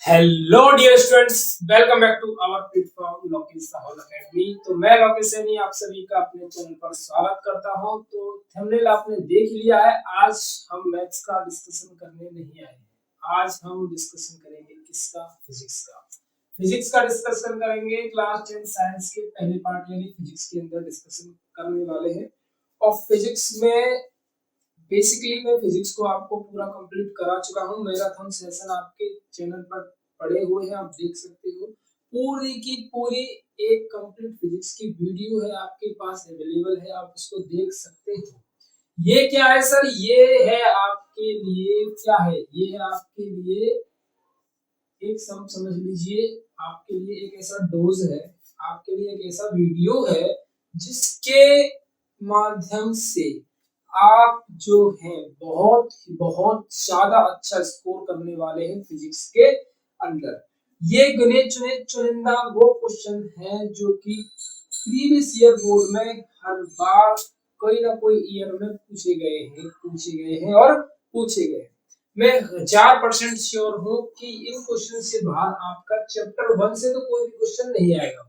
Hello dear students, welcome back to our platform Lokesh Sahal academy. तो मैं लोकेश सैनी आप सभी का अपने चैनल पर स्वागत करता हूं। तो थंबनेल आपने देख लिया है। आज हम मैथ्स का डिस्कशन करने नहीं आए हैं। आज हम डिस्कशन करेंगे किसका? फिजिक्स का। फिजिक्स का डिस्कशन करेंगे। क्लास 10 साइंस के पहले पार्ट यानी फिजिक्स के अंदर डिस्कशन करने वाले हैं। और फिजिक्स में बेसिकली मैं फिजिक्स को आपको पूरा कंप्लीट करा चुका हूँ। मैराथन सेशन आपके चैनल पर पड़े हुए हैं, आप देख सकते हो। पूरी की पूरी एक कंप्लीट फिजिक्स की वीडियो है आपके पास अवेलेबल है, आप उसको देख सकते हो। ये क्या है सर? ये है आपके लिए, क्या है ये? है आपके लिए एक समझ लीजिए, आपके लिए एक ऐसा डोज है, आपके लिए एक ऐसा वीडियो है जिसके माध्यम से आप जो है बहुत ज्यादा अच्छा स्कोर करने वाले हैं फिजिक्स के अंदर। ये गिने चुने चुनिंदा वो क्वेश्चन है जो कि प्रीवियस ईयर बोर्ड में हर बार कोई ना कोई ईयर में पूछे गए हैं और पूछे गए। मैं 1000% श्योर हूँ कि इन क्वेश्चन से बाहर आपका चैप्टर 1 से तो कोई भी क्वेश्चन नहीं आएगा।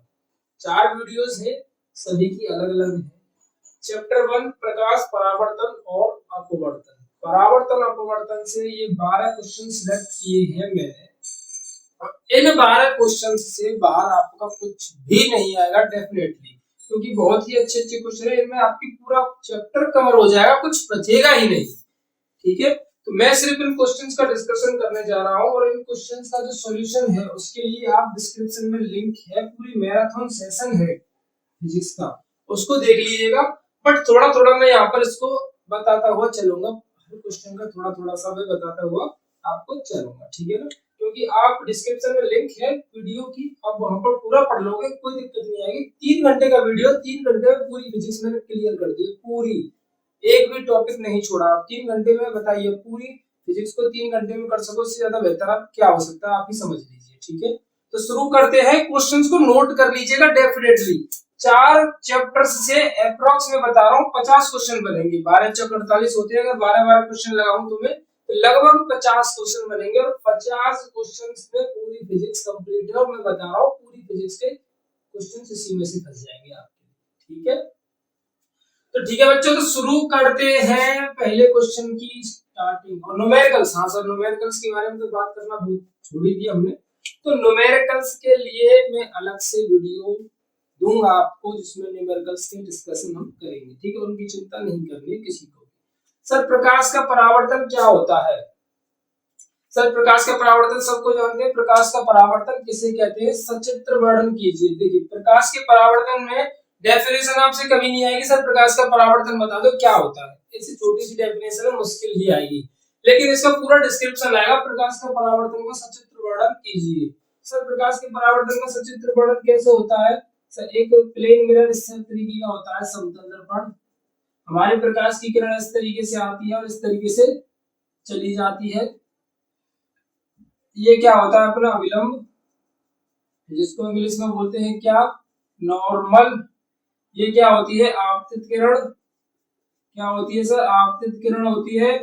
4 वीडियोस है, सभी की अलग-अलग है। चैप्टर 1 प्रकाश, परावर्तन और अपवर्तन। परावर्तन अपवर्तन से ये 12 क्वेश्चन सिलेक्ट किए हैं मैंने। और इन 12 क्वेश्चन से बाहर आपका कुछ भी नहीं आएगा डेफिनेटली, क्योंकि बहुत ही अच्छे अच्छे क्वेश्चन है। इनमें आपकी पूरा चैप्टर कवर हो जाएगा, कुछ बचेगा ही नहीं। ठीक है, तो मैं सिर्फ इन क्वेश्चंस का डिस्कशन करने जा रहा हूं। और इन क्वेश्चंस का जो सॉल्यूशन है उसके लिए आप डिस्क्रिप्शन में लिंक है, पूरी मैराथन सेशन है फिजिक्स का, उसको देख लीजिएगा। बट थोड़ा थोड़ा मैं यहाँ पर इसको बताता हुआ चलूंगा, हर क्वेश्चन का थोड़ा थोड़ा सा मैं बताता हुआ आपको चलूंगा। ठीक है ना? क्योंकि आप डिस्क्रिप्शन में लिंक है वीडियो की, आप वहां पर पूरा पढ़ लोगे, कोई दिक्कत नहीं आएगी। 3 घंटे का वीडियो, 3 घंटे में पूरी फिजिक्स मैंने क्लियर कर दी है पूरी, एक भी टॉपिक नहीं छोड़ा। आप 3 घंटे में बताइए पूरी फिजिक्स को 3 घंटे में कर सको, इससे ज्यादा बेहतर आप क्या हो सकता है, आप ही समझ लीजिए। ठीक है, तो शुरू करते हैं। क्वेश्चंस को नोट कर लीजिएगा डेफिनेटली। 4 चैप्टर्स से अप्रोक्स में बता रहा हूँ 50 क्वेश्चन बनेंगे। 12 चौक 48 होते हैं, अगर 12-12 क्वेश्चन लगाऊं तो मैं तो लगभग 50 क्वेश्चन बनेंगे। और 50 क्वेश्चन में पूरी फिजिक्स कंप्लीट है। और मैं बता रहा हूँ पूरी फिजिक्स के क्वेश्चन इसी में से फंस जाएंगे आपके। ठीक है, तो ठीक है बच्चों, तो शुरू करते हैं पहले क्वेश्चन की स्टार्टिंग। और न्यूमेरिकल्स, हाँ सर न्यूमेरिकल्स के बारे में तो बात करना बहुत छोड़ ही दिया हमने। तो न्यूमेरिकल्स के लिए मैं अलग से वीडियो दूंगा आपको, जिसमें न्यूमेरिकल्स की डिस्कशन हम करेंगे। ठीक है, उनकी चिंता नहीं करनी किसी को। सर प्रकाश का परावर्तन क्या होता है? सर प्रकाश का परावर्तन सबको जानते हैं। प्रकाश का परावर्तन किसे कहते हैं? सचित्र वर्णन कीजिए। देखिए प्रकाश के परावर्तन में डेफिनेशन आपसे कभी नहीं आएगी सर प्रकाश का परावर्तन बता दो क्या होता है, ऐसी छोटी सी डेफिनेशन है, मुश्किल ही आएगी। लेकिन इसका पूरा डिस्क्रिप्शन आएगा, प्रकाश का परावर्तन का सचित्र वर्णन कीजिए। सर प्रकाश के परावर्तन का सचित्र वर्णन कैसे होता है? सर एक प्लेन मिरर इस तरीके का होता है, समतल दर्पण। हमारे प्रकाश की किरण इस तरीके से आती है और इस तरीके से चली जाती है। ये क्या होता है? अपना अविलंब, जिसको इंग्लिश में बोलते हैं क्या? नॉर्मल। ये क्या होती है? आपतित किरण। क्या होती है सर? आपतित किरण होती है।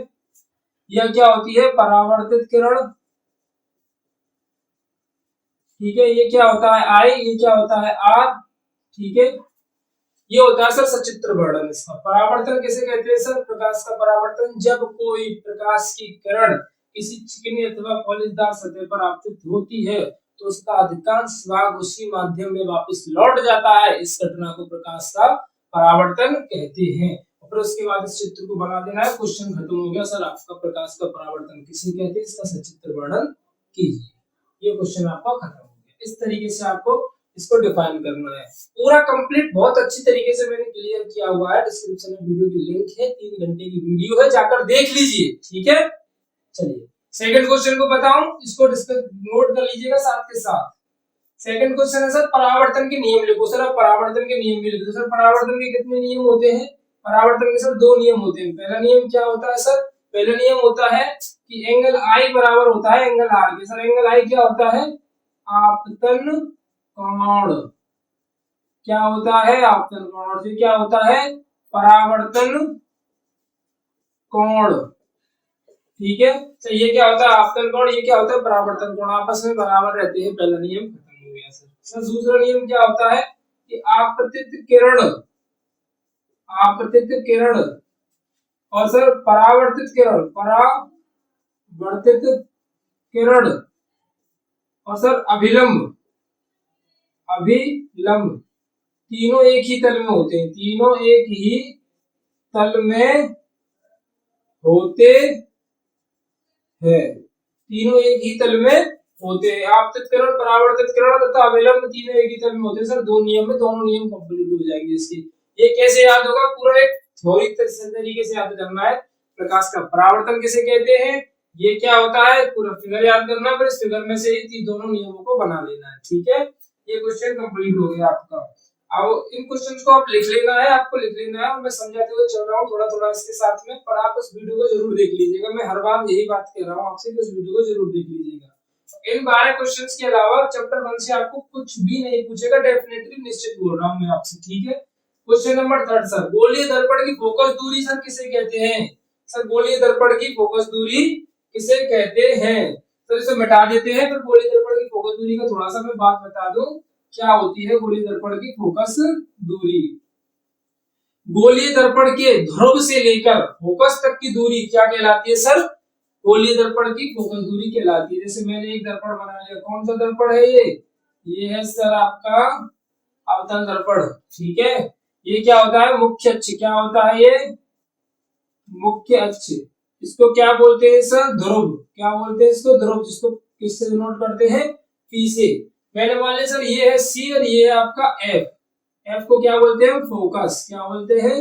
यह क्या होती है? परावर्तित किरण। ठीक है, ये क्या होता है? आई। ये क्या होता है? आर। ठीक है, ये होता है सर सचित्र वर्णन इसका। परावर्तन किसे कहते हैं सर? प्रकाश का परावर्तन जब कोई प्रकाश की किरण किसी चिकनी अथवा पॉलिशदार सतह पर आपतित होती है तो उसका अधिकांश भाग उसी माध्यम में वापस लौट जाता है। इस घटना को प्रकाश का परावर्तन कहते हैं। और फिर उसके बाद इस चित्र को बना देना है, क्वेश्चन खत्म हो गया। सर आपका प्रकाश का परावर्तन किसे कहते हैं, इसका सचित्र वर्णन कीजिए। ये क्वेश्चन आपका खत्म हो गया। इस तरीके से आपको इसको डिफाइन करना है पूरा कंप्लीट। बहुत अच्छी तरीके से मैंने क्लियर किया हुआ है, डिस्क्रिप्शन में वीडियो की लिंक है, 3 घंटे की वीडियो है, जाकर देख लीजिए। ठीक है, चलिए सेकंड क्वेश्चन को बताऊं, इसको डिस्कस नोट कर लीजिएगा साथ के साथ। सेकंड क्वेश्चन है सर परावर्तन के नियम लिखो। सर आप परावर्तन के नियम भी लिख दो। सर परावर्तन के कितने नियम होते हैं? परावर्तन के सर 2 नियम होते हैं। पहला नियम क्या होता है सर? पहला नियम होता है कि एंगल आई बराबर होता है एंगल आर के। सर एंगल आई क्या होता है? आपतन कोण। क्या होता है? आपतन कोण। और क्या होता है? परावर्तन कोण। ठीक है। तो ये क्या होता है आपतन कोण, ये क्या होता है परावर्तन कोण, आपस में बराबर रहते हैं। पहला नियम खत्म हो गया सर। सर दूसरा नियम क्या होता है कि आपतित किरण, आपतित किरण और सर परावर्तित किरण, परावर्तित किरण और सर अभिलंब, अभिलंब तीनों एक ही तल में होते हैं, तीनों एक ही तल में होते हैं, तीनों एक ही तल में होते हैं। आपतित किरण, परावर्तित किरण तथा अभिलंब तीनों एक ही तल में होते हैं। सर दो नियम में दोनों नियम कंप्लीट हो जाएंगे इसके। ये कैसे याद होगा, पूरा एक थ्योरी तरीके से याद करना है। प्रकाश का परावर्तन किसे कहते हैं, ये क्या होता है, पूरा फिगर याद करना, फिर इस फिगर में से ही दोनों नियमों को बना लेना है। ठीक है, ये क्वेश्चन कंप्लीट हो गया आपका। अब इन क्वेश्चंस को आप लिख लेना है, आपको लिख लेना है, और मैं समझाते हुए चल रहा हूँ थोड़ा थोड़ा इसके साथ में, पर आप उस वीडियो को जरूर देख लीजिएगा। मैं हर बार यही बात कह रहा हूँ आपसे कि उस वीडियो को जरूर देख लीजिएगा। इन 12 क्वेश्चंस के अलावा चैप्टर 1 से आपको कुछ भी नहीं पूछेगा, डेफिनेटली निश्चित बोल रहा हूँ मैं आपसे। ठीक है, क्वेश्चन नंबर 3 सर, गोलीय दर्पण की फोकस दूरी सर किसे कहते हैं। सर गोलीय दर्पण की फोकस दूरी किसे कहते हैं। तो इसे मिटा देते हैं, फिर गोलीय दर्पण की फोकस दूरी का थोड़ा सा मैं बात बता दूं, क्या होती है गोलीय दर्पण की फोकस दूरी। गोलीय दर्पण के ध्रुव से लेकर फोकस तक की दूरी क्या कहलाती है सर, गोलीय दर्पण की फोकस दूरी कहलाती है। जैसे मैंने एक दर्पण बना लिया, कौन सा दर्पण है ये है सर आपका अवतल दर्पण। ठीक है, ये क्या होता है मुख्य अक्ष, क्या होता है ये मुख्य अक्ष। इसको क्या बोलते हैं सर, ध्रुव। क्या बोलते हैं इसको, ध्रुव, जिसको किससे नोट करते हैं, पी से। मैंने मान लिया सर ये है सी और ये है आपका एफ, एफ को क्या बोलते हैं फोकस, क्या बोलते हैं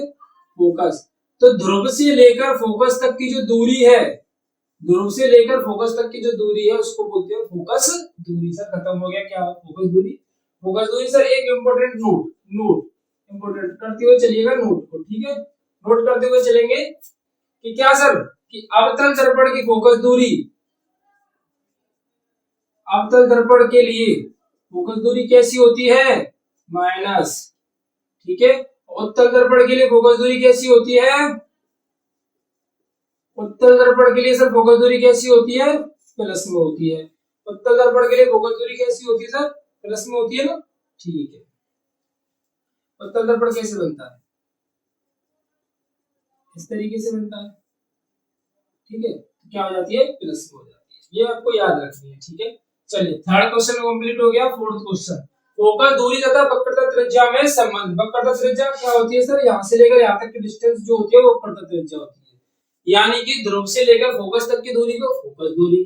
फोकस। तो ध्रुव से लेकर फोकस तक की जो दूरी है, ध्रुव से लेकर फोकस तक की जो दूरी है उसको बोलते हैं फोकस दूरी। सर खत्म हो गया क्या फोकस दूरी। फोकस दूरी सर एक इंपॉर्टेंट नोट, इंपॉर्टेंट करते हुए चलिएगा नोट को। ठीक है, नोट करते हुए चलेंगे कि क्या सर, कि अवतल दर्पण की फोकस दूरी, अवतल दर्पण के लिए फोकस दूरी कैसी होती है, माइनस। ठीक है, उत्तल दर्पण के लिए फोकस दूरी कैसी होती है, उत्तल दर्पण के लिए सर फोकस दूरी कैसी होती है, प्लस में होती है। उत्तल दर्पण के लिए फोकस दूरी कैसी होती है सर, प्लस में होती है ना। ठीक है, उत्तल दर्पण कैसे बनता है, इस तरीके से बनता है। ठीक है, तो क्या हो जाती है, प्लस में हो जाती है, ये आपको याद रखनी है। ठीक है, चलिए थर्ड क्वेश्चन कंप्लीट हो गया। फोर्थ क्वेश्चन, फोकस दूरी तथा वक्रता त्रिज्या में संबंध। वक्रता त्रिज्या क्या होती है सर, यहाँ से लेकर यहाँ तक की डिस्टेंस जो होती है वो वक्रता त्रिज्या होती है। यानी कि ध्रुव से लेकर फोकस तक की दूरी को फोकस दूरी,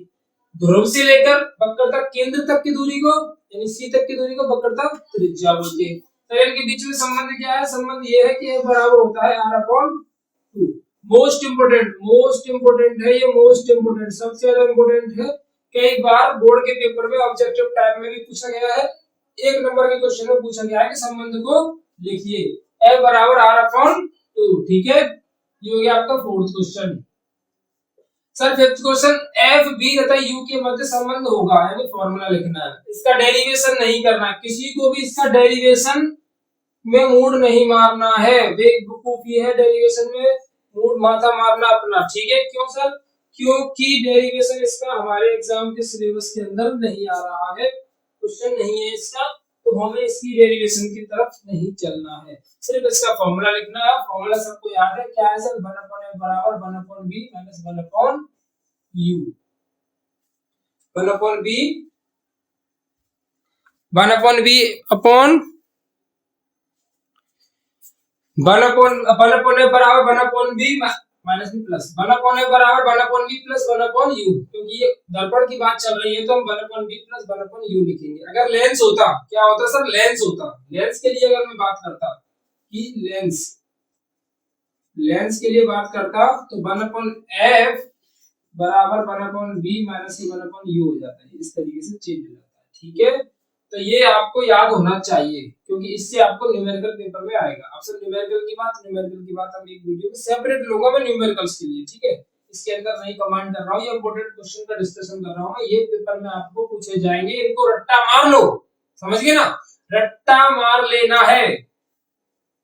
ध्रुव से लेकर वक्रता केंद्र तक की दूरी को यानी सी तक की दूरी को वक्रता त्रिज्या बोलते हैं। तो इनके बीच में संबंध क्या है, संबंध ये है कि F बराबर होता है r/2। मोस्ट इंपोर्टेंट है ये, मोस्ट इंपोर्टेंट, सबसे ज्यादा इंपोर्टेंट है। कई बार बोर्ड के पेपर में ऑब्जेक्टिव टाइप में भी पूछा गया है, एक नंबर के क्वेश्चन में पूछा गया है कि संबंध को लिखिए, F बराबर r/2। ठीक है, ये हो गया आपका fourth question. Sir fifth question, F B तथा यू के मध्य संबंध होगा, यानी फॉर्मूला लिखना है। इसका डेरिवेशन नहीं करना, किसी को भी इसका डेरिवेशन में मूड नहीं मारना है, बेवकूफी है डेरिवेशन में मूड माथा मारना अपना। ठीक है, क्यों सर, क्योंकि डेरिवेशन इसका हमारे एग्जाम के सिलेबस के अंदर नहीं आ रहा है, क्वेश्चन नहीं है इसका, तो हमें इसकी डेरिवेशन की तरफ नहीं चलना है, सिर्फ इसका फॉर्मूला लिखना है। फॉर्मूला सबको याद है, क्या है सर, 1/f बराबर 1/b minus 1/u, 1/b 1/b upon 1/f बराबर 1/b minus B plus 1/f बराबर 1/b प्लस 1/u, क्योंकि ये दर्पण की बात चल रही है तो हम 1/b प्लस 1/u लिखेंगे। अगर लेंस होता, क्या होता सर, लेंस होता, लेंस के लिए अगर मैं बात करता कि लेंस के लिए बात करता तो 1/f बराबर 1/b माइनस 1/u हो जाता है, इस तरीके से चेंज हो जाता है। ठीक है, तो ये आपको याद होना चाहिए, क्योंकि इससे आपको न्यूमेरिकल पेपर में आएगा। अब सर न्यूमेरिकल की बात हम एक वीडियो में सेपरेट लूंगा मैं न्यूमेरिकल्स के लिए। ठीक है, इसके अंदर नहीं कमेंट कर रहा हूँ, ये इंपॉर्टेंट क्वेश्चन का डिस्कशन कर रहा हूँ, ये पेपर में आपको पूछे जाएंगे, इनको रट्टा मार लो, समझ गए ना, रट्टा मार लेना है।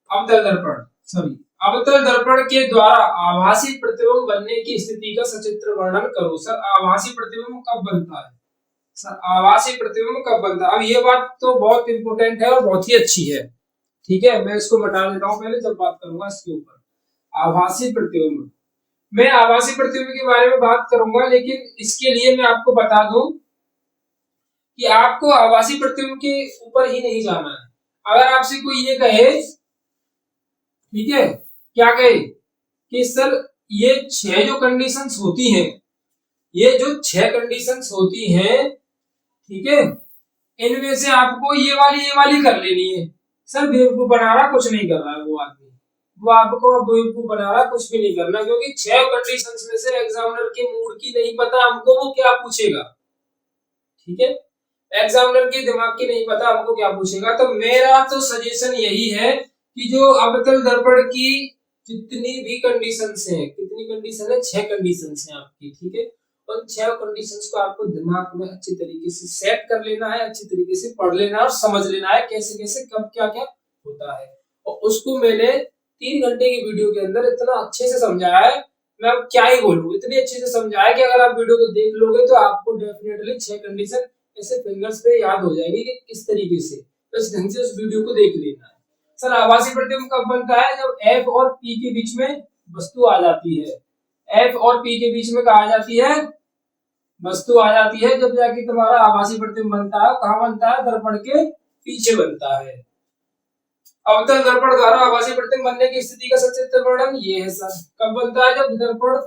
अवतल दर्पण, सॉरी अवतल दर्पण के द्वारा आभासी प्रतिबिंब बनने की स्थिति का सचित्र वर्णन करो। सर आभासी प्रतिबिंब कब बनता है? सर आभासी प्रतिबिंब कब बनता है? अब ये बात तो बहुत इंपॉर्टेंट है और बहुत ही अच्छी है, ठीक है। मैं इसको मिटा देता हूं पहले, जब बात करूंगा इसके ऊपर। आभासी प्रतिबिंब, मैं आभासी प्रतिबिंब के बारे में बात करूंगा, लेकिन इसके लिए मैं आपको बता दूं कि आपको आभासी प्रतिबिंब के ऊपर ही नहीं जाना है। अगर आपसे कोई ये कहे, ठीक है, क्या कहे कि सर ये 6 जो कंडीशंस होती हैं, ये जो 6 कंडीशंस होती हैं, ठीक है, इनमें से आपको ये वाली कर लेनी है। सर बेवकूफ बना रहा, कुछ नहीं कर रहा है वो आदमी, वो आपको बेवकूफ बना रहा, कुछ भी नहीं करना, क्योंकि 6 कंडीशंस में से एग्जामिनर के मूड की नहीं पता हमको वो क्या पूछेगा, ठीक है। एग्जामिनर के दिमाग की नहीं पता हमको क्या पूछेगा। तो मेरा तो सजेशन यही है कि जो अवतल दर्पण की जितनी भी कंडीशंस हैं, कितनी कंडीशन है? 6 कंडीशंस हैं आपकी, ठीक है। उन 6 कंडीशंस को आपको दिमाग में अच्छी तरीके से सेट कर लेना है, अच्छी तरीके से पढ़ लेना है और समझ लेना है कैसे कैसे कब क्या क्या होता है। और उसको मैंने 3 घंटे की वीडियो के अंदर इतना अच्छे से समझाया है, मैं अब क्या ही बोलूं, इतनी अच्छे से समझाया कि अगर आप वीडियो को देख लोगे तो आपको डेफिनेटली 6 कंडीशन ऐसे फिंगर्स पे याद हो जाएगी कि किस तरीके से। तो इस ढंग से उस वीडियो को देख लेना है। सर आभासी प्रतिबिंब कब बनता है? जब एफ और पी के बीच में वस्तु आ जाती है। एफ और पी के बीच में कहा जाती है वस्तु आ जाती है, जब जाके तुम्हारा आभासी प्रतिबिंब बनता है। कहाँ बनता है? दर्पण के पीछे बनता है। अवतल दर्पण द्वारा आभासी प्रतिबिंब बनने की स्थिति का सचित्र वर्णन ये है सर। कब बनता है? जब दर्पण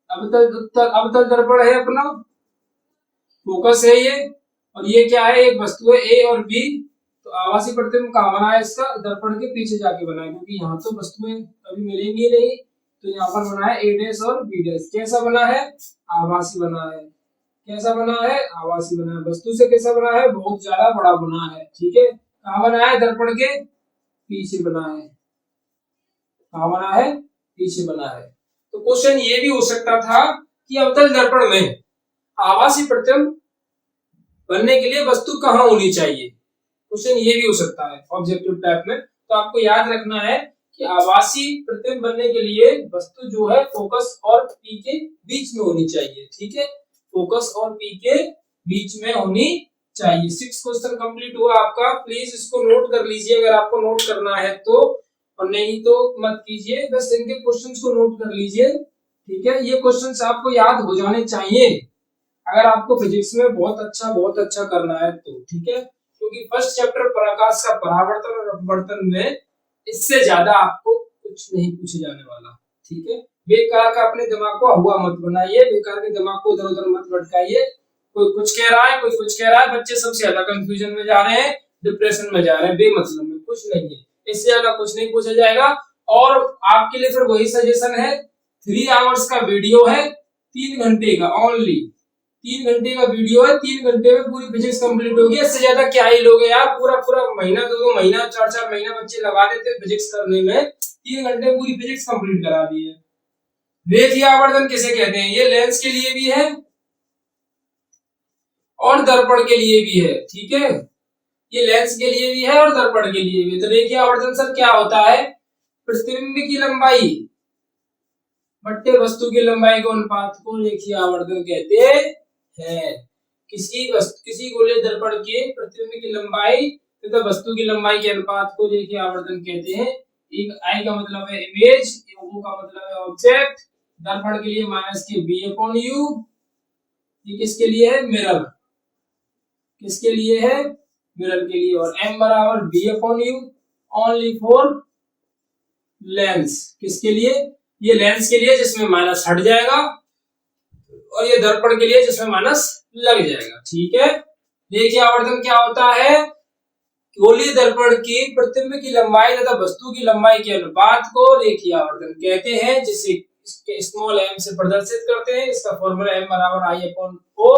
अवतल दर्पण है अपना, फोकस है ये, और ये क्या है? एक वस्तु है ए और बी। तो आभासी प्रतिबिंब कहाँ बना है इसका? दर्पण के पीछे जाके बना है, क्योंकि यहाँ तो वस्तुएं कभी मिलेंगी नहीं। तो यहाँ पर बना है ए डैश और बी डैश। कैसा बना है? आभासी बना है। कैसा बना है? आभासी बना है। वस्तु से कैसा बना है? बहुत ज्यादा बड़ा बना है, ठीक है। कहाँ बना है? दर्पण के पीछे बना है। कहाँ बना है? पीछे बना है। तो क्वेश्चन ये भी हो सकता था कि अवतल दर्पण में आभासी प्रतिबिंब बनने के लिए वस्तु कहाँ होनी चाहिए। क्वेश्चन ये भी हो सकता है ऑब्जेक्टिव टाइप में। तो आपको याद रखना है कि आभासी प्रतिबिंब बनने के लिए वस्तु जो है फोकस और पी के बीच में होनी चाहिए, ठीक है। फोकस और पी के बीच में होनी चाहिए। 6 क्वेश्चन कंप्लीट हुआ आपका। प्लीज इसको नोट कर लीजिए अगर आपको नोट करना है तो, और नहीं तो मत कीजिए। बस इनके क्वेश्चंस को नोट कर लीजिए, ठीक है। ये क्वेश्चंस आपको याद हो जाने चाहिए अगर आपको फिजिक्स में बहुत अच्छा करना है तो, ठीक है। क्योंकि फर्स्ट चैप्टर प्रकाश का परावर्तन और अपवर्तन में इससे ज्यादा आपको कुछ नहीं पूछे जाने वाला, ठीक है। बेकार का अपने दिमाग को हुआ मत बनाइए, बेकार के दिमाग को इधर उधर मत भटकाइए। कोई कुछ कह रहा है, कोई कुछ कह रहा है, बच्चे सबसे ज्यादा कंफ्यूजन में जा रहे हैं, डिप्रेशन में जा रहे हैं, बेमतलब में। कुछ नहीं है, इससे ज्यादा कुछ नहीं पूछा जाएगा। और आपके लिए फिर वही सजेशन है, 3 आवर्स का वीडियो है, 3 घंटे का ओनली। 3 घंटे का वीडियो है, 3 घंटे में पूरी फिजिक्स कंप्लीट होगी। इससे ज्यादा क्या ही लोगे यार। पूरा पूरा महीना, 2 महीना, 4 महीना बच्चे लगा देते हैं फिजिक्स करने में, 3 घंटे में पूरी फिजिक्स कंप्लीट करा दी है। रेखीय आवर्धन किसे कहते हैं? ये लेंस के लिए भी है और दर्पण के लिए भी है, ठीक है। ये लेंस के लिए भी है और दर्पण के लिए भी। तो रेखीय आवर्धन सर क्या होता है? प्रतिबिंब की लंबाई बट्टे वस्तु की लंबाई के अनुपात को रेखीय आवर्धन कहते हैं। किसी गोले दर्पण के प्रतिबिंब की लंबाई तथा वस्तु की लंबाई के अनुपात को रेखीय आवर्धन कहते हैं। एक आई का मतलब है इमेज, ओ का मतलब है ऑब्जेक्ट, दर्पण के लिए माइनस के बी अपॉन यू। ये किसके लिए है? मिरर। किसके लिए है? मिरर के लिए। और एम बराबर B upon U only for lens. किसके लिए? ये लेंस के लिए जिसमें माइनस हट जाएगा, और ये दर्पण के लिए जिसमें माइनस लग जाएगा, ठीक है। देखिए आवर्धन क्या होता है? गोलीय दर्पण की प्रतिबिंब की लंबाई तथा वस्तु की लंबाई के अनुपात को रेखीय आवर्धन कहते हैं, जिसे इसके स्मॉल एम से प्रदर्शित करते हैं। इसका फॉर्मूला एम बराबर आई अपॉन ओ,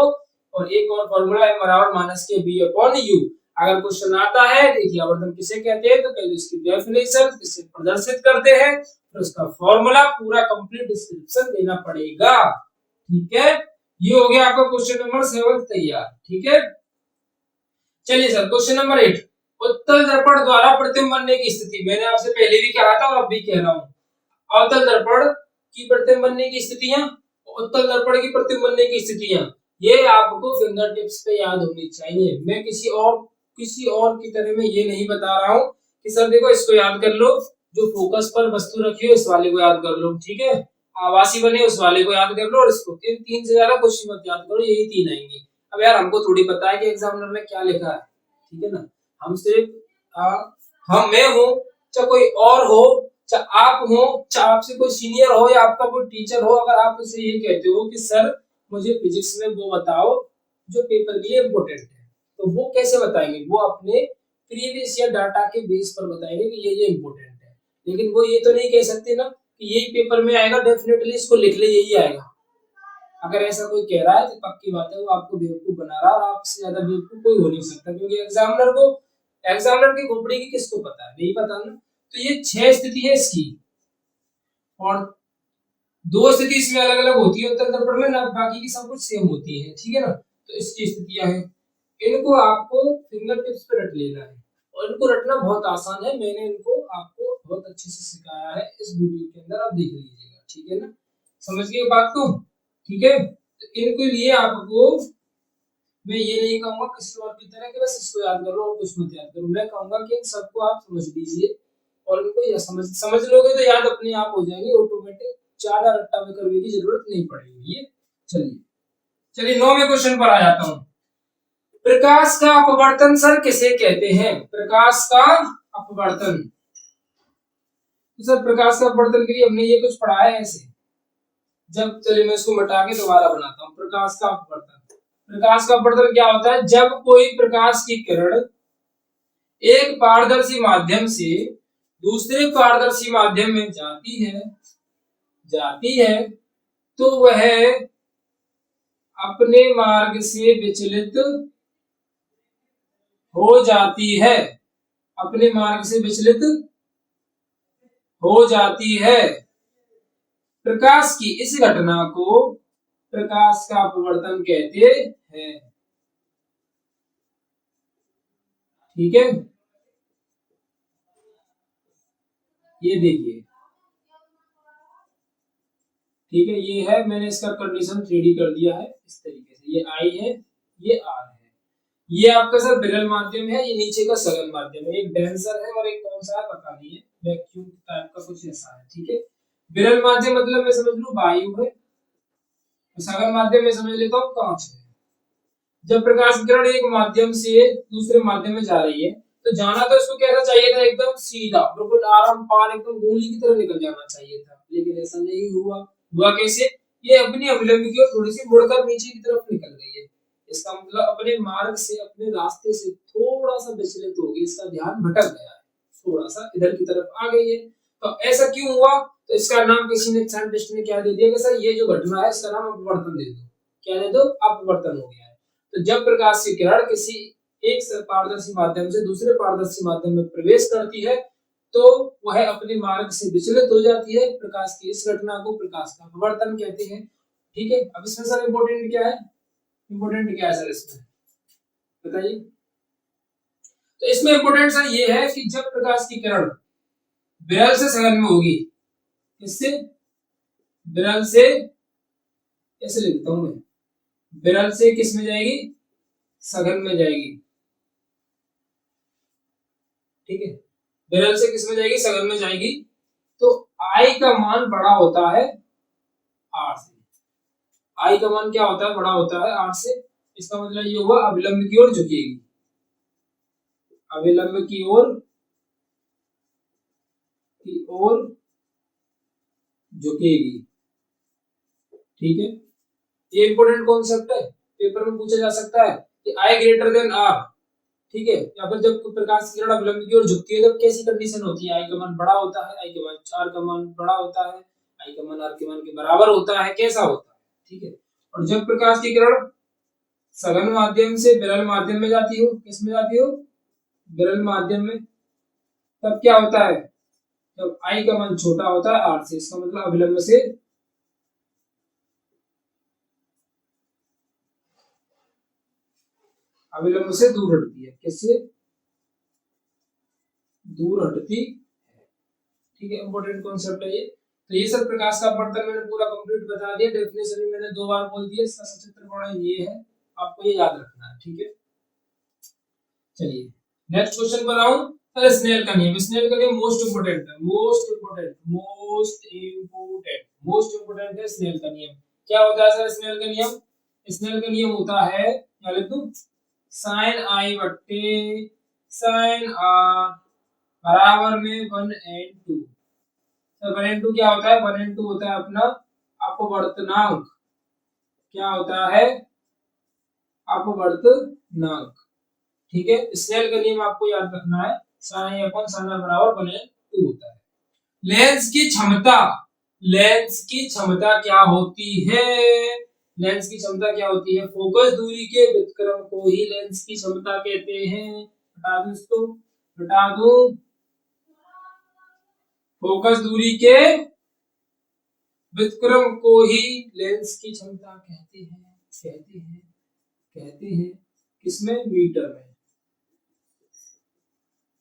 और एक और फॉर्मूला एम बराबर माइनस के बी अपॉन यू। अगर क्वेश्चन आता है रेखीय आवर्धन किसे कहते हैं, तो पहले इसकी डेफिनेशन, किसे प्रदर्शित करते हैं, तो उसका फॉर्मूला, पूरा कंप्लीट डिस्क्रिप्शन देना पड़ेगा, ठीक है। ये हो गया आपका क्वेश्चन नंबर 7 तैयार, ठीक है। चलिए सर क्वेश्चन नंबर 8। उत्तल दर्पण द्वारा प्रतिबिंब बनने की स्थिति, मैंने आपसे पहले भी कहा था और अब भी कह रहा हूँ, अवतल दर्पण की प्रतिबिंब बनने की स्थितियां, उत्तल दर्पण की प्रतिबिंब बनने की स्थितियां, ये आपको फिंगर टिप्स पे याद होनी चाहिए। मैं किसी और की तरह मैं ये नहीं बता रहा हूँ कि सर देखो इसको याद कर लो, जो फोकस पर वस्तु रखी हो इस वाले को याद कर लो, ठीक है, आवासी बने उस वाले को याद कर लो, और इसको तीन तीन से ज्यादा कुछ मत याद करो, यही तीन आएंगे। अब यार हमको थोड़ी पता है कि एग्जामिनर ने क्या लिखा है, ठीक है ना, हम सिर्फ हम मैं हूँ चाहे कोई और हो, चाहे आप हो, चाहे आपसे कोई सीनियर हो या आपका कोई टीचर हो, अगर आप उसे ये कहते हो कि सर मुझे फिजिक्स में वो बताओ जो पेपर के लिए इम्पोर्टेंट है, तो वो कैसे बताएंगे, वो अपने प्रीवियस ईयर डाटा के बेस पर बताएंगे कि ये इम्पोर्टेंट है, लेकिन वो ये तो नहीं कह सकते ना कि यही पेपर में आएगा, डेफिनेटली इसको लिख ले यही आएगा। अगर ऐसा कोई कह रहा है तो पक्की बात है वो आपको बेवकूफ बना रहा है, और आपसे ज्यादा बेवकूफ कोई हो नहीं सकता, क्योंकि एग्जामिनर की खोपड़ी की किसको पता है, नहीं पता ना। तो ये 6 स्थिति है इसकी, और 2 स्थिति इसमें अलग अलग होती है उत्तर दर्पण में ना, बाकी की सब कुछ सेम होती है, ठीक है ना। तो इसकी स्थितियां हैं, इनको आपको फिंगर टिप्स पे रट लेना है, और इनको रटना बहुत आसान है, मैंने इनको आपको बहुत अच्छे से सिखाया है इस वीडियो के अंदर, आप देख लीजिएगा, ठीक है ना, समझ गए बात को, ठीक है। तो इनके लिए आपको मैं ये नहीं कहूंगा किसी और की तरह कि बस इसको याद करो और कुछ मत याद करो, मैं कहूंगा कि इन सबको आप समझ लीजिए, और इनको या समझ लोगे तो याद अपने आप हो जाएंगे ऑटोमेटिक, ज्यादा रट्टा में करने की जरूरत नहीं पड़ेगी। ये चलिए चलिए 9वें क्वेश्चन पर आ जाता हूँ। प्रकाश का अपवर्तन सर किसे कहते हैं, प्रकाश का अपवर्तन, तो सर प्रकाश का अपवर्तन के लिए हमने ये कुछ पढ़ा है ऐसे, जब चलिए मैं इसको मिटा के दोबारा बनाता हूँ। प्रकाश का अपवर्तन, प्रकाश का अपवर्तन क्या होता है, जब कोई प्रकाश की किरण एक पारदर्शी माध्यम से दूसरे पारदर्शी माध्यम में जाती है तो वह अपने मार्ग से विचलित हो जाती है, अपने मार्ग से विचलित हो जाती है। प्रकाश की इस घटना को प्रकाश का अपवर्तन कहते हैं, ठीक है। ये देखिए, ठीक है, ये है, मैंने इसका कंडीशन 3D कर दिया है इस तरीके से, ये आई है, ये आर है, ये आपका सर विरल माध्यम है, ये नीचे का सघन माध्यम है, एक डेंसर है और एक कौन सा है पता नहीं है, वैक्यूम टाइप का कुछ ऐसा है, ठीक है। विरल माध्यम मतलब मैं समझ लूं वायु है, सघन माध्यम में समझ लेता हूँ कांच है। जब प्रकाश किरण एक माध्यम से दूसरे माध्यम में जा रही है, तो जाना तो इसको कैसा चाहिए था, एकदम सीधा बिल्कुल आराम पार एकदम गोली की तरह निकल जाना चाहिए था, लेकिन ऐसा नहीं हुआ। हुआ कैसे, ये अपनी अभिलंब की ओर थोड़ी सी मुड़कर नीचे की तरफ निकल गई है, इसका मतलब अपने मार्ग से अपने रास्ते से थोड़ा सा विचलित हो गई, इसका ध्यान भटक गया है, थोड़ा सा इधर की तरफ आ गई है। तो ऐसा क्यों हुआ, तो इसका नाम किसी ने साइंटिस्ट ने क्या दे दिया कि सर ये जो घटना है इसका नाम अपवर्तन दे दो, क्या दे दो, अपवर्तन हो गया है। तो जब प्रकाश की किरण किसी एक पारदर्शी माध्यम से दूसरे पारदर्शी माध्यम में प्रवेश करती है तो वह अपने मार्ग से विचलित हो जाती है, प्रकाश की इस घटना को प्रकाश का अपवर्तन कहते हैं, ठीक है। अब इसमें सर इंपॉर्टेंट क्या है, इंपॉर्टेंट क्या है सर इसमें बताइए। तो इसमें इंपॉर्टेंट सर ये है कि जब प्रकाश की किरण विरल से सघन में होगी, इससे विरल से, कैसे लिखता हूं मैं, विरल से किस में जाएगी, सघन में जाएगी, ठीक है, विरल से किस में जाएगी, सघन में जाएगी, तो आई का मान बड़ा होता है आर से, आई का मान क्या होता है, बड़ा होता है आर से, इसका मतलब ये हुआ अविलंब की ओर झुकेगी, अविलंब की ओर झुकेगी, ठीक है। ये इंपॉर्टेंट कॉन्सेप्ट है, पेपर में पूछा जा सकता है कि आई ग्रेटर देन आर, ठीक है, या फिर जब प्रकाश की किरण अवलंब की ओर झुकती है तब कैसी कंडीशन होती है, आई का मान बड़ा होता है, आई के मान आर का मान बड़ा होता है, आई का मान आर के मान के बराबर होता है, कैसा होता है, ठीक है। और जब प्रकाश की किरण सघन माध्यम से विरल माध्यम में जाती हो, किस में जाती हो, विरल माध्यम में, तब क्या होता है, जब आई का मान छोटा होता है आर से, इसका मतलब अविलंब से दूर हटती है, किससे, दूर हटती है। ठीक है, इंपॉर्टेंट कॉन्सेप्ट है ये। तो ये सब प्रकाश का अपवर्तन मैंने पूरा कंप्लीट बता दिया, डेफिनेशन भी मैंने 2 बार बोल दिया। इसका सचित्र वर्णन ये है, आपको ये याद रखना है। ठीक है, चलिए नेक्स्ट क्वेश्चन पर आऊं। सर स्नेल का नियम, स्नेल का नियम मोस्ट इंपोर्टेंट है, most important, most important, most important है स्नेल का नियम। क्या होता है सर स्नेल का नियम? स्नेल का नियम होता है, क्या लिख दूं, साइन आई बट्टे साइन आर बराबर में 1/2। तो 1/2 क्या होता है? 1/2 होता है अपना अपवर्तनांक। क्या होता है? अपवर्तनांक। ठीक है, स्नेल का नियम आपको याद रखना है, साइन अपन साइन बराबर 1/2 होता है। लेंस की क्षमता, लेंस की क्षमता क्या होती है? लेंस की क्षमता क्या होती है? फोकस दूरी के व्युत्क्रम को ही लेंस की क्षमता कहते हैं। बता दूं इसको, बता दूं, फोकस दूरी के व्युत्क्रम को ही लेंस की क्षमता कहते हैं, कहते हैं, कहते हैं। किसमें? मीटर में।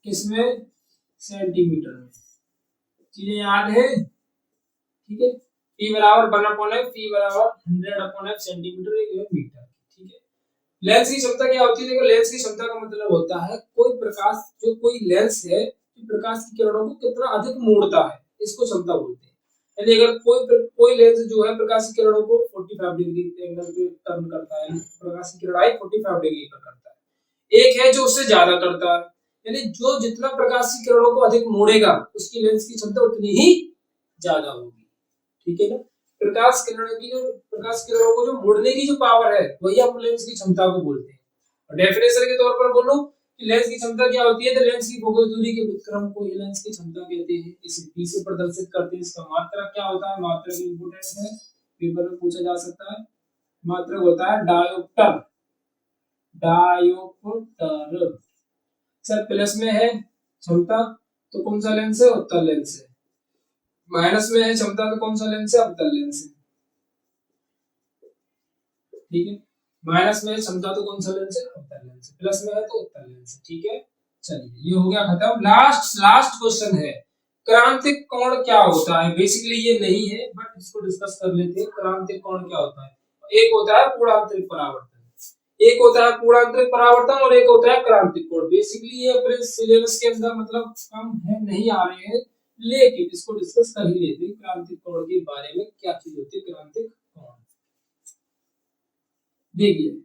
किसमें? सेंटीमीटर में। चीजें याद है? ठीक है, P बराबर 1/f, P बराबर 100/f सेंटीमीटर, एक है मीटर। ठीक है, लेंस की क्षमता क्या होती है? देखो, लेंस की क्षमता का मतलब होता है कोई प्रकाश, जो कोई लेंस है, प्रकाश की किरणों को कितना अधिक मोड़ता है, इसको क्षमता बोलते हैं। यानी अगर कोई लेंस जो है प्रकाश की किरणों को 45 डिग्री एंगल पे टर्न करता है, प्रकाश की किरण आई 45 डिग्री पर करता है, एक है जो उससे ज्यादा करता है। यानी जो जितना प्रकाश की किरणों को अधिक मोड़ेगा, उसकी लेंस की क्षमता उतनी ही ज्यादा होगी। ठीक है ना, प्रकाश किरणों को जो मोड़ने की जो पावर है, वही हम लेंस की क्षमता को बोलते हैं। और डेफिनेशन के तौर पर बोलूं कि लेंस की क्षमता क्या होती है, तो लेंस की फोकस दूरी के व्युत्क्रम को ही लेंस की क्षमता कहते हैं। इसे p से प्रदर्शित करते हैं। इसका मात्रक क्या होता है? मात्रक इंपोर्टेंट है, पेपर में पूछा जा सकता है। मात्रक होता है डायोप्टर, डायोप्टर। सर प्लस में है क्षमता, तो कौन सा लेंस है? उत्तल लेंस है। माइनस में है क्षमता, तो कौन सा लेंस है? अवतल लेंस है। ठीक है, माइनस में है क्षमता, तो कौन सा लेंस है? अवतल लेंस है। प्लस में है तो उत्तल लेंस है। ठीक है, चलिए ये हो गया खत्म। लास्ट क्वेश्चन है, क्रांतिक कोण क्या होता है? बेसिकली ये नहीं है, बट इसको डिस्कस कर लेते हैं। क्रांतिक कोण क्या होता है? एक होता है पूर्णांतरिक परावर्तन, एक होता है पूर्णांतरिक परावर्तन, और एक होता है क्रांतिक कोण। बेसिकली ये अपने सिलेबस के अंदर मतलब कम है, नहीं आ रहे हैं, लेकिन इसको डिस्कस कर ही लेते हैं। क्रांतिक कोण के बारे में क्या चीज होती है क्रांतिक कोण? देखिए,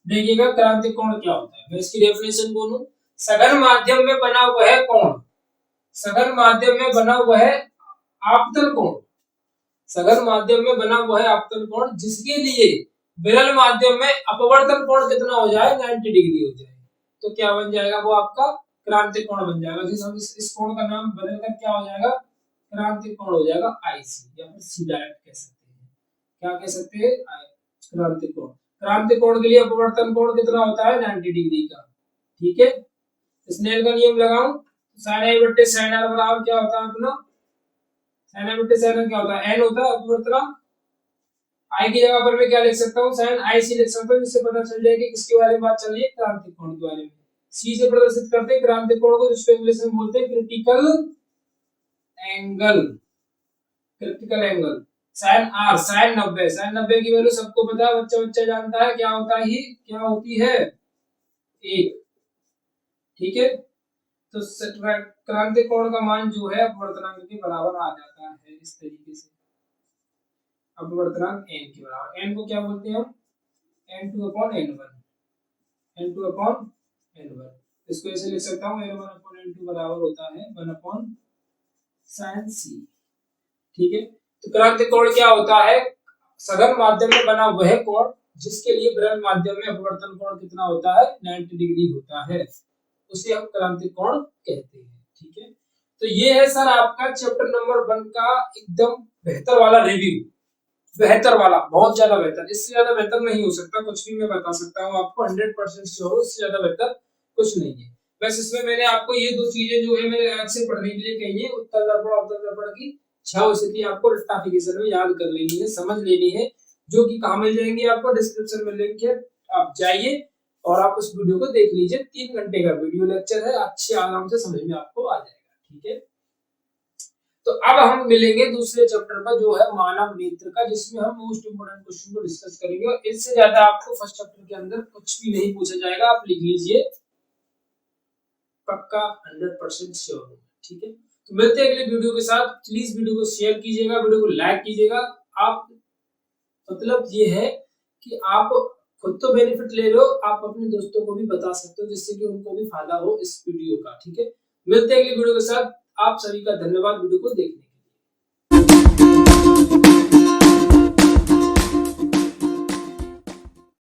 देखिएगा क्रांतिक कोण क्या होता है। मैं इसकी डेफिनेशन बोलूं, सघन माध्यम में बना वह कोण, सघन माध्यम में बना वह आपतन कोण, सघन माध्यम में बना वह आपतन कोण जिसके लिए विरल माध्यम में अपवर्तन कोण कितना हो जाए? 90 डिग्री हो जाए, तो क्या बन जाएगा? वो आपका क्रांतिक कोण बन जाएगा। जिस हम इस कोण का नाम बदलकर क्या हो जाएगा? क्रांतिक कोण हो जाएगा आईसी, या फिर सी डायरेक्ट कह सकते हैं। क्या कह सकते हैं? क्रांतिक कोण। क्रांतिक कोण के लिए अपवर्तन कोण कितना होता है? 90 डिग्री का। ठीक है, स्नेल का नियम लगाऊं, sin a बट्टे sin r बराबर क्या होता है अपना? sin a बट्टे sin r क्या होता है? n होता है अपवर्तनांक। i की जगह पर मैं क्या लिख सकता हूँ? sin i c लिख सकता हूँ, जिससे पता चल जाएगा किसके बारे में बात चल रही है? क्रांतिक कोण के बारे में। c से प्रदर्शित करते हैं क्रांतिक कोण को, जिसको इंग्लिश में बोलते हैं critical angle, critical angle. sin r, sin 90, sin 90 की वैल्यू सबको पता है, बच्चा बच्चा जानता है, क्या होता है? क्या होती है? 1। ठीक है, तो क्रांतिक कोण का मान जो है अपवर्तनांक के बराबर आ जाता है इस तरीके से। अपवर्तनांक n के बराबर, n को क्या बोलते हैं हम? n2/n1, n2/n1। इसको ऐसे लिख सकता हूँ, n1/n2 बराबर होता है 1/sin c। ठीक है, तो क्रांतिक कोण क्या होता है? सघन माध्यम में बना वह कोण जिसके लिए विरल माध्यम में अपवर्तन कोण कितना होता है? 90 डिग्री होता है, उसे हम क्रांतिक कोण कहते हैं। ठीक है, तो ये है सर आपका चैप्टर नंबर 1 का एकदम बेहतर वाला रिव्यू। बेहतर वाला, बहुत ज्यादा बेहतर, इससे ज्यादा बेहतर नहीं हो सकता। कुछ भी मैं बता सकता हूँ आपको 100% श्योर, उससे ज्यादा बेहतर कुछ नहीं है। बस इसमें मैंने आपको ये दो चीजें जो है मैंने अलग से पढ़ने के लिए कही है, उत्तल दर्पण अवतल दर्पण की 6 स्थिति आपको रट्टाफिकेशन में याद कर लेनी है, समझ लेनी है, जो कि कहाँ मिल जाएंगी आपको डिस्क्रिप्शन में लिंक है, आप जाइए और आप उस वीडियो को देख लीजिए। 3 घंटे का वीडियो लेक्चर है, अच्छे आराम से समझ में आपको आ जाएगा। ठीक है, तो अब हम मिलेंगे दूसरे चैप्टर पर जो है मानव नेत्र का, जिसमें हम मोस्ट इंपोर्टेंट क्वेश्चन को डिस्कस करेंगे और इससे ज्यादा आपको फर्स्ट चैप्टर के अंदर कुछ भी नहीं पूछा जाएगा, आप लिख लीजिए, पक्का 100% श्योर हूं। ठीक है, तो मिलते हैं अगले वीडियो के साथ। प्लीज वीडियो को शेयर कीजिएगा, वीडियो को लाइक कीजिएगा। आप मतलब ये है कि आप खुद तो बेनिफिट ले रहे हो, आप अपने दोस्तों को भी बता सकते हो जिससे कि उनको भी फायदा हो इस वीडियो का। ठीक है, मिलते हैं अगले वीडियो के साथ। आप सभी का धन्यवाद वीडियो को देखने के लिए।